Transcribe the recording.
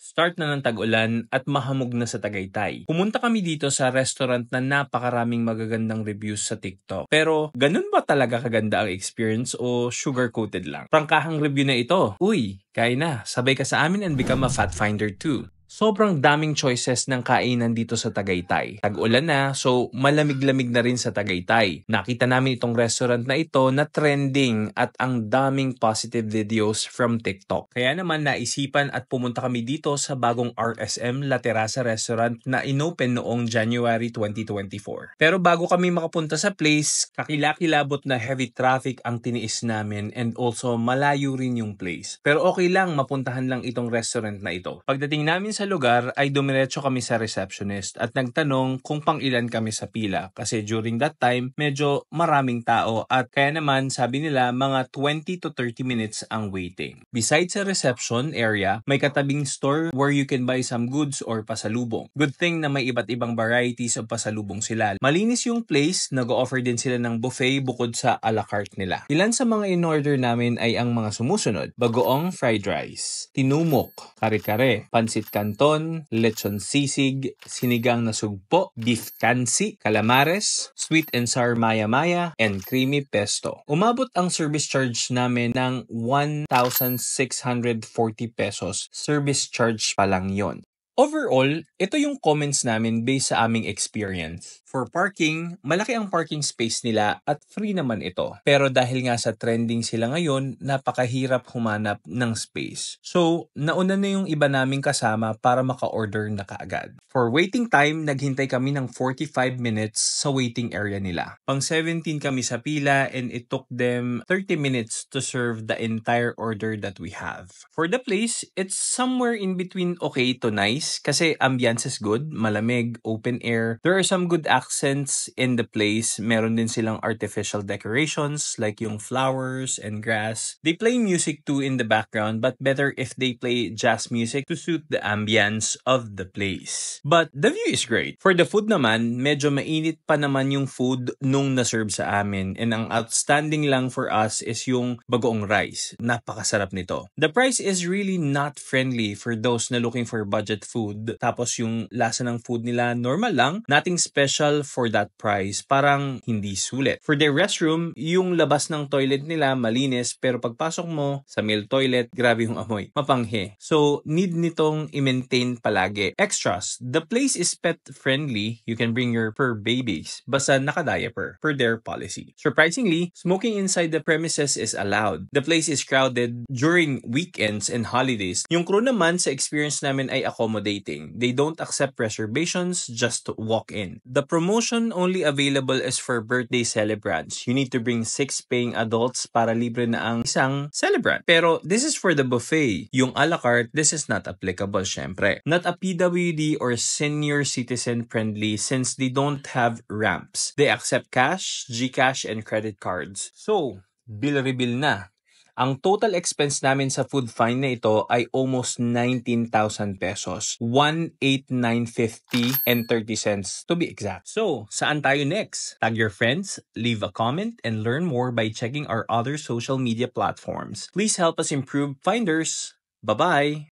Start na ng tag-ulan at mahamog na sa Tagaytay. Pumunta kami dito sa restaurant na napakaraming magagandang reviews sa TikTok. Pero ganun ba talaga kaganda ang experience o sugar-coated lang? Prangkahang review na ito. Uy, kain na. Sabay ka sa amin and become a fat finder too. Sobrang daming choices ng kainan dito sa Tagaytay. Tag-ulan na, so malamig-lamig na rin sa Tagaytay. Nakita namin itong restaurant na ito na trending at ang daming positive videos from TikTok. Kaya naman naisipan at pumunta kami dito sa bagong RSM La Terraza Restaurant na inopen noong January 2024. Pero bago kami makapunta sa place, kakilakilabot na heavy traffic ang tiniis namin and also malayo rin yung place. Pero okay lang, mapuntahan lang itong restaurant na ito. Pagdating namin sa lugar ay dumiretso kami sa receptionist at nagtanong kung pang ilan kami sa pila kasi during that time medyo maraming tao at kaya naman sabi nila mga 20 to 30 minutes ang waiting. Besides sa reception area, may katabing store where you can buy some goods or pasalubong. Good thing na may iba't ibang varieties of pasalubong sila. Malinis yung place, nag-offer din sila ng buffet bukod sa a la carte nila. Ilan sa mga in-order namin ay ang mga sumusunod: bagoong fried rice, tinumok, kare-kare, pansit canton, lechon sisig, sinigang na sugpo, beef kansi, calamares, sweet and sour maya-maya, and creamy pesto. Umabot ang service charge namin ng 1,640 pesos. Service charge pa lang yon. Overall, ito yung comments namin based sa aming experience. For parking, malaki ang parking space nila at free naman ito. Pero dahil nga sa trending sila ngayon, napakahirap humanap ng space. So, nauna na yung iba naming kasama para maka-order na kaagad. For waiting time, naghintay kami ng 45 minutes sa waiting area nila. Pang 17 kami sa pila and it took them 30 minutes to serve the entire order that we have. For the place, it's somewhere in between okay to nice kasi ambiance is good, malamig, open air. There are some good accents in the place. Meron din silang artificial decorations like yung flowers and grass. They play music too in the background, but better if they play jazz music to suit the ambience of the place. But the view is great. For the food naman, medyo mainit pa naman yung food nung naserve sa amin. And ang outstanding lang for us is yung bagoong rice. Napakasarap nito. The price is really not friendly for those na looking for budget food. Tapos yung lasa ng food nila normal lang. Nothing special for that price, parang hindi sulit. For their restroom, yung labas ng toilet nila malinis pero pagpasok mo sa male toilet, grabe yung amoy. Mapanghe. So, need nitong i-maintain palagi. Extras, the place is pet friendly. You can bring your fur babies. Basta naka-diaper per their policy. Surprisingly, smoking inside the premises is allowed. The place is crowded during weekends and holidays. Yung crew naman sa experience namin ay accommodating. They don't accept reservations, just walk in. The promotion only available is for birthday celebrants. You need to bring 6 paying adults para libre na ang isang celebrant. Pero this is for the buffet. Yung a la carte, this is not applicable syempre. Not a PWD or senior citizen friendly since they don't have ramps. They accept cash, GCash, and credit cards. So, bill rebill na. Ang total expense namin sa food fine na ito ay almost 19,000 pesos. 189.50 and 30 cents to be exact. So, saan tayo next? Tag your friends, leave a comment, and learn more by checking our other social media platforms. Please help us improve finders. Bye-bye!